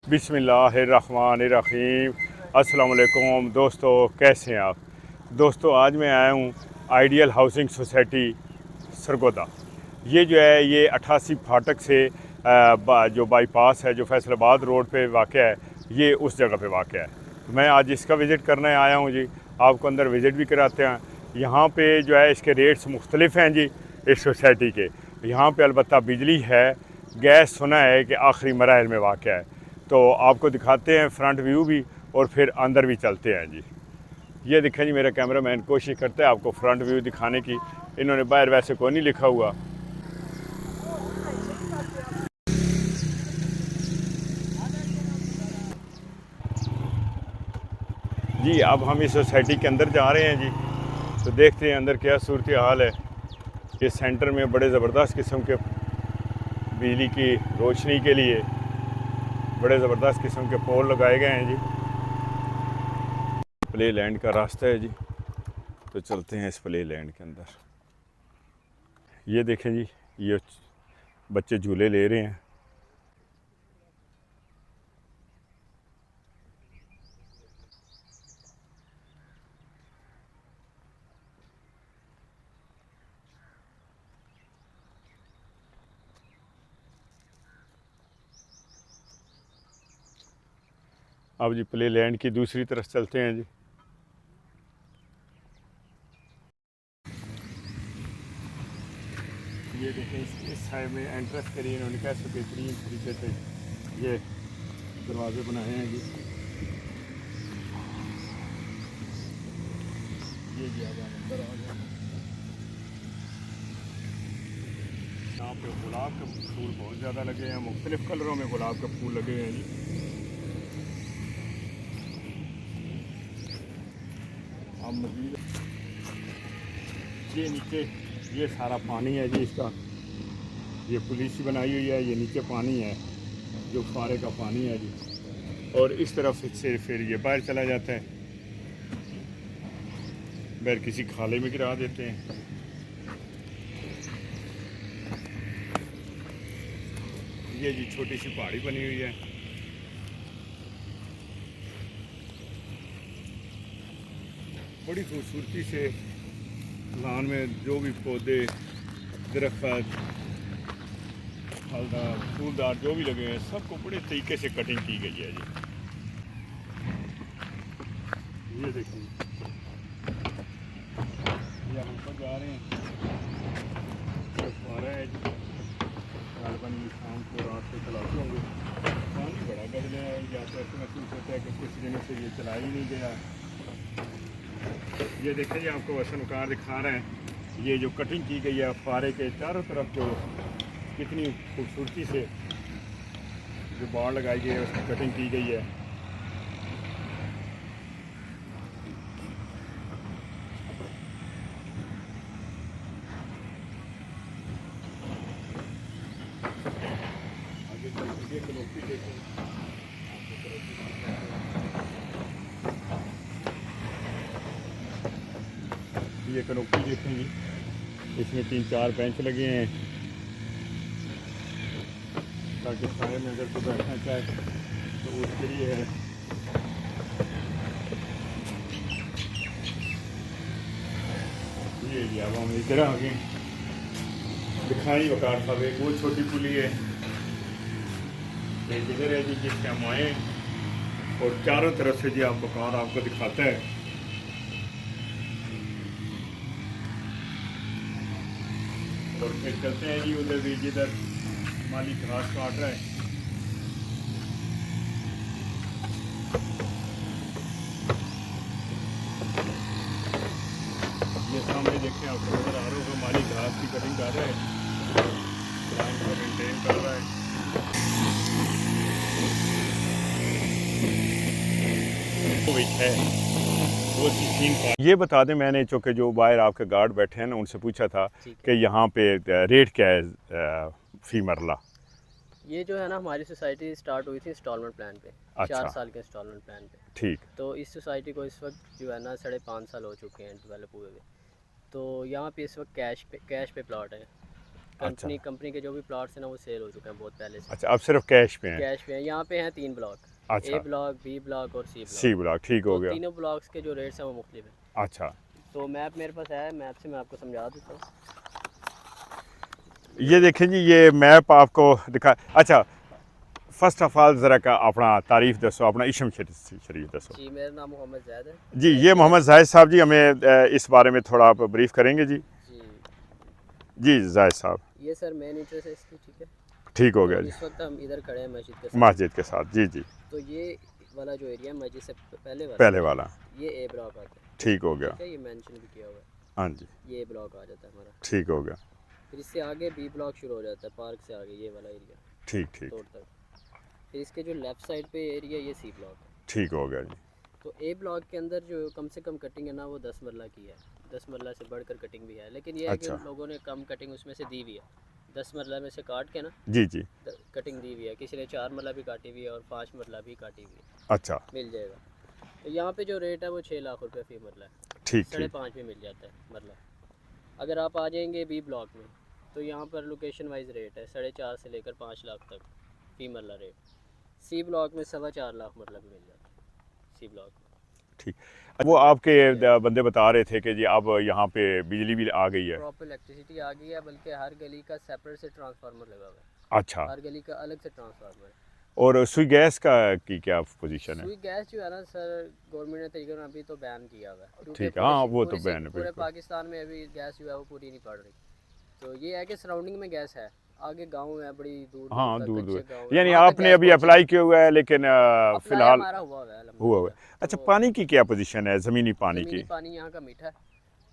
बिस्मिल्लाहिर्रहमानिर्रहीम। अस्सलाम वालेकुम दोस्तों, कैसे हैं आप दोस्तों। आज मैं आया हूँ आइडियल हाउसिंग सोसाइटी सरगोदा। ये जो है ये 88 फाटक से जो बाईपास है, जो फैसलाबाद रोड पे वाक़या है, ये उस जगह पे वाक़या है। तो मैं आज इसका विज़िट करने आया हूँ जी। आपको अंदर विज़िट भी कराते हैं। यहाँ पे जो है इसके रेट्स मुख्तलिफ हैं जी इस सोसाइटी के। यहाँ पे अलबत्ता बिजली है, गैस सुना है कि आखिरी मराहल में वाक़या है। तो आपको दिखाते हैं फ्रंट व्यू भी और फिर अंदर भी चलते हैं जी। ये देखें जी, मेरा कैमरामैन कोशिश करता है आपको फ्रंट व्यू दिखाने की। इन्होंने बाहर वैसे कोई नहीं लिखा हुआ। जी अब हम इस सोसाइटी के अंदर जा रहे हैं जी। तो देखते हैं अंदर क्या सूरत हाल है। ये सेंटर में बड़े ज़बरदस्त किस्म के बिजली की रोशनी के लिए बड़े ज़बरदस्त किस्म के पोल लगाए गए हैं जी। प्ले लैंड का रास्ता है जी। तो चलते हैं इस प्ले लैंड के अंदर। ये देखें जी, ये बच्चे झूले ले रहे हैं। अब जी प्ले लैंड की दूसरी तरफ चलते हैं जी। ये देखें, इस साइड में एंट्रेंस करिए इन्होंने कैसे बेहतरीन तरीके से ये दरवाजे बनाए हैं जी। ये जी अब हम अंदर आ गए। यहाँ पे गुलाब के फूल बहुत ज़्यादा लगे हैं, मुख्तलिफ़ कलरों में गुलाब के फूल लगे हैं जी। अब मज़ीद ये नीचे ये सारा पानी है जी इसका। ये पुलिस ही बनाई हुई है। ये नीचे पानी है जो फारे का पानी है जी। और इस तरफ से फिर ये बाहर चला जाता है, बाहर किसी खाले में गिरा देते हैं। ये जी छोटी सी पहाड़ी बनी हुई है। बड़ी खूबसूरती से लान में जो भी पौधे, दरख्त, फलदार, फूलदार जो भी लगे हैं, सबको बड़े तरीके से कटिंग की गई है जी। ये देखिए, ये हम ऊपर जा रहे हैं। फुहारा है जी। गालबन शाम को रात को चलाते होंगे। पानी बड़ा बदले है, या तो ऐसे महसूस होता है कि कुछ दिनों से ये चला ही नहीं गया। ये देखें जी, आपको वसनकार दिखा रहे हैं। ये जो कटिंग की गई है फुहारे के चारों तरफ, जो कितनी खूबसूरती से जो बाड़ लगाई गई है उसकी कटिंग की गई है। आगे चलते ये कनोपी देखें। ये कनोपी देखेंगी, इसमें 3-4 बेंच लगे हैं ताकि साए में अगर कोई बैठना चाहे तो उसके लिए है। ये जी अब हम इधर आ गए। दिखाई वकार साहब, एक वो छोटी पुली है, एक इधर है जी जिससे हम आए, और चारों तरफ से जी आप वकार आपको दिखाता है। और फिर चलते हैं जी उधर भी, जिधर माली घास काट रहा है। ये सामने देखें, आपको नजर आ रहा होगा, माली घास की कटिंग कर रहा है, लाइन को मेंटेन कर रहा है। ये बता दें, मैंने चूँकि जो बाहर आपके गार्ड बैठे हैं ना, उनसे पूछा था कि यहाँ पे रेट क्या है फ़ी मरला। ये जो है ना, हमारी सोसाइटी स्टार्ट हुई थी इंस्टॉलमेंट प्लान पे। अच्छा। 4 साल के इंस्टॉलमेंट प्लान पे। ठीक। तो इस सोसाइटी को इस वक्त जो है ना 5.5 साल हो चुके हैं डेवलप हुए हुए। तो यहाँ पे इस वक्त कैश पे प्लॉट है। कंपनी कंपनी के जो भी प्लॉट्स हैं ना वो सेल हो चुके हैं बहुत पहले से। अच्छा, अब सिर्फ कैश पे हैं। कैश पे हैं। यहाँ पे हैं 3 ब्लॉक, अच्छा, ए ब्लॉक, बी ब्लॉक और सी सी ब्लॉक। ब्लॉक, ठीक हो तो गया। तीनों ब्लॉक्स के जो रेट्स हैं वो मुख्तलिफ हैं। अच्छा, तो मैप मेरे पास है, मैप से मैं आपको समझा देता हूँ। ये देखें जी, ये मैप आपको दिखा। अच्छा, फर्स्ट ऑफ ऑल ज़रा का अपना तारीफ़ दसो, अपना इशम शरीफ दसो। जी, मेरा नाम मोहम्मद ज़ैद है जी, ये मोहम्मद ज़ाहिद साहब जी, हमें इस बारे में थोड़ा आप ब्रीफ करेंगे जी। जी। जी ज़ाहिद साहब, ये सर मेन इंटरेस्ट है इसकी, ठीक है। ठीक हो गया तो जी। इस वक्त हम इधर खड़े हैं मस्जिद के साथ। मस्जिद के साथ, जी जी। तो ये वाला जो एरिया है मस्जिद से पहले पहले वाला, ये ए ब्लॉक आता है, ठीक हो गया। ठीक है। ये मेंशन भी किया हुआ है। हाँ जी, ये ए ब्लॉक आ जाता है हमारा, ठीक हो गया। फिर इससे आगे बी ब्लॉक शुरू हो जाता है, पार्क से आगे ये वाला एरिया ठीक ठीक, तोड़ तक। फिर इसके जो लेफ़्ट साइड पे एरिया ये सी ब्लॉक है। ठीक हो गया जी। तो ए ब्लॉक के अंदर जो कम से कम कटिंग है ना वो 10 मरला की है, 10 मरला से बढ़कर कटिंग भी है, लेकिन ये है अच्छा। कि लोगों ने कम कटिंग उसमें से दी हुई है। 10 मरला में से काट के ना जी जी, कटिंग दी हुई है, किसी ने 4 मरला भी काटी हुई है और 5 मरला भी काटी हुई है, अच्छा, मिल जाएगा। तो यहाँ पे जो रेट है वो 6 लाख रुपये फी मरला है, ठीक ठीक, 5.5 में मिल जाता है मरला। अगर आप आ जाएंगे बी ब्लॉक में तो यहाँ पर लोकेशन वाइज रेट है 4.5 से लेकर 5 लाख तक फी मरला रेट। सी ब्लॉक में 4.25 लाख मरला भी मिल जाता है सी ब्लॉक में। ठीक। वो आपके बंदे बता रहे थे कि जी अब यहाँ पे बिजली भी आ गई है। प्रॉपर इलेक्ट्रिसिटी आ गई है, बल्कि हर गली का सेपरेट से ट्रांसफार्मर लगा हुआ है। अच्छा, हर गली का अलग से ट्रांसफार्मर है। और सुई गैस का की क्या पोजीशन है? सुई गैस जो है ना सर, गवर्नमेंट ने तरीके अभी तो बैन किया हुआ है, क्योंकि ठीक है, हाँ वो तो पूरे बैन है पूरे बिल्कुल। पाकिस्तान में अभी गैस जो है वो पूरी नहीं पड़ रही। तो ये है कि सराउंडिंग में गैस है, आगे गांव है बड़ी दूर हाँ तक, दूर कच्चे दूर, गाँव है, यानी वहाँ तक आपने गैस अभी पहुँची। अप्लाई किया हुआ है, लेकिन अप्लाई फिलहाल हमारा हुआ है हुआ है। अल्हम्दुलिल्लाह। अच्छा, तो पानी की क्या पोजीशन है, ज़मीनी पानी की? ज़मीनी पानी यहाँ का मीठा है,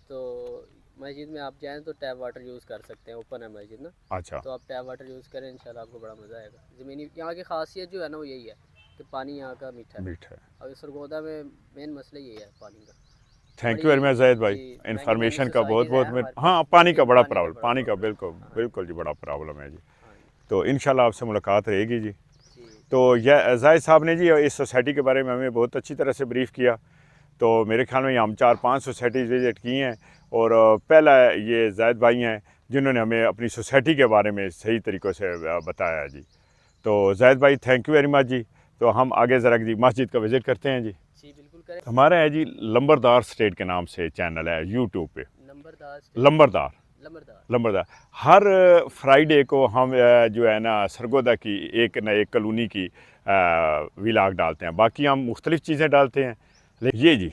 तो मस्जिद में आप जाएं तो टैप वाटर यूज़ कर सकते हैं, ओपन है मस्जिद ना, अच्छा, तो आप टैप वाटर यूज़ करें, इंशाल्लाह आपको बड़ा मज़ा आएगा। ज़मीनी यहाँ की खासियत जो है ना वो यही है कि पानी यहाँ का मीठा है। मीठा है। और सरगोदा में मेन मसला यही है पानी का। Thank you very much Zahid भाई, जी, इन्फॉर्मेशन का बहुत सोसाइटीज़ बहुत हैं हमारे हाँ, पास, पानी का लेकिन बड़ा पानी का प्रॉब्लम, बड़ा पानी का प्रॉब्लम बिल्कुल है। हाँ बिल्कुल जी बड़ा प्रॉब्लम है जी। हाँ जी, तो इंशाल्लाह आपसे मुलाकात रहेगी जी। जी। तो यह जाहिद साहब ने जी इस सोसाइटी के बारे में हमें बहुत अच्छी तरह से ब्रीफ़ किया। तो मेरे ख्याल में हम 4-5 सोसाइटीज़ विज़िट की हैं, और पहला ये जाहिद भाई हैं जिन्होंने हमें अपनी सोसाइटी के बारे में सही तरीक़ों से बताया है जी। तो जाहिद भाई थैंक यू वेरी मच जी। तो हम आगे ज़रा जी मस्जिद का विज़िट करते हैं जी। जी बिल्कुल करें। हमारा है जी लंबरदार स्टेट के नाम से चैनल है यूट्यूब पे, लंबरदार लंबरदार। हर फ्राइडे को हम जो है ना सरगोदा की एक न एक कॉलोनी की व्लॉग डालते हैं, बाकी हम मुख्तलिफ़ चीज़ें डालते हैं। लेकिन ये जी,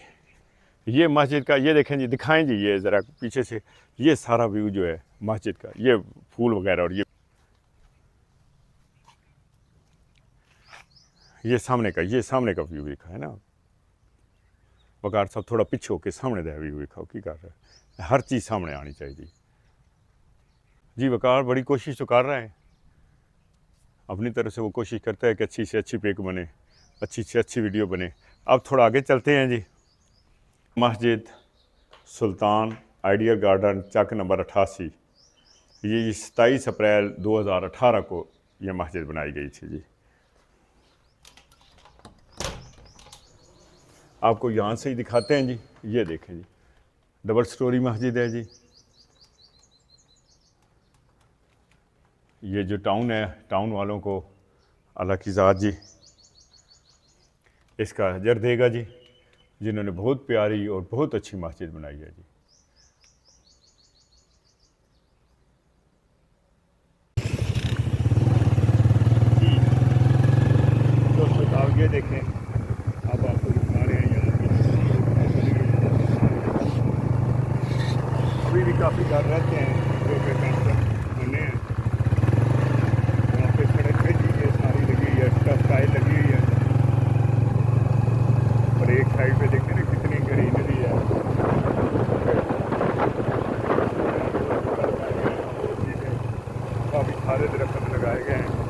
ये मस्जिद का ये देखें जी, दिखाएं जी ये ज़रा पीछे से, ये सारा व्यू जो है मस्जिद का, ये फूल वगैरह, और ये सामने का व्यू दिखा है ना। वकार साहब थोड़ा पीछे होके सामने का व्यू दिखाओ की कर रहा है, हर चीज़ सामने आनी चाहिए जी। वकार बड़ी कोशिश तो कर रहे हैं, अपनी तरफ से वो कोशिश करता है कि अच्छी से अच्छी पिक बने, अच्छी से अच्छी वीडियो बने। अब थोड़ा आगे चलते हैं जी। मस्जिद सुल्तान आइडियल गार्डन चक नंबर 88, ये 27 अप्रैल 2018 को ये मस्जिद बनाई गई थी जी। आपको यहाँ से ही दिखाते हैं जी, ये देखें जी, डबल स्टोरी मस्जिद है जी। ये जो टाउन है, टाउन वालों को अल्लाह की ज़ात जी इसका अजर देगा जी, जिन्होंने बहुत प्यारी और बहुत अच्छी मस्जिद बनाई है जी। दोस्तों आप ये देखें, अब आपको दिखा रहे हैं यहाँ अभी भी काफ़ी घर रहते हैं जो कि ट्रांसफर बने हैं। वहाँ पे सड़क पे जी ये सारी लगी हुई है, टफ टाइल लगी हुई है, और एक साइड पे देखते ना कितनी ग्रीनरी है। काफ़ी सारे दरख्त लगाए गए हैं।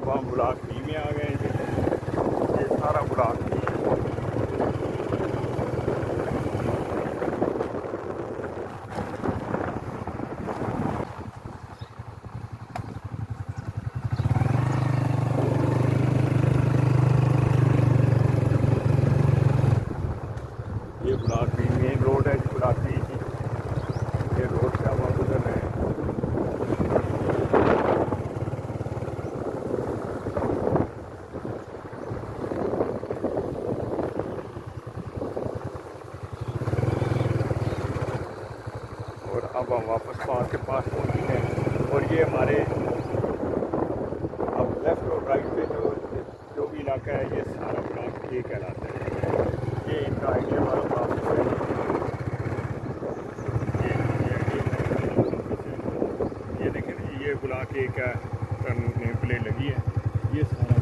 अब हम ब्लॉक बी में आ गए हैं। ये सारा ब्लॉक बी है। ये ब्लॉक बी मेन रोड है, ब्लॉक बी की। ये रोड से हम गुजर रहे हैं। और अब हम वापस वहाँ के पास पहुँच चुके हैं। और ये हमारे अब लेफ्ट और राइट पे जो भी इलाका है, ये सारा ब्लॉक ए कहलाता है। ये इनका आइडिया वाला ब्लॉक है। ये देखें, ये ब्लॉक ए का नेम प्लेट लगी है। ये सारा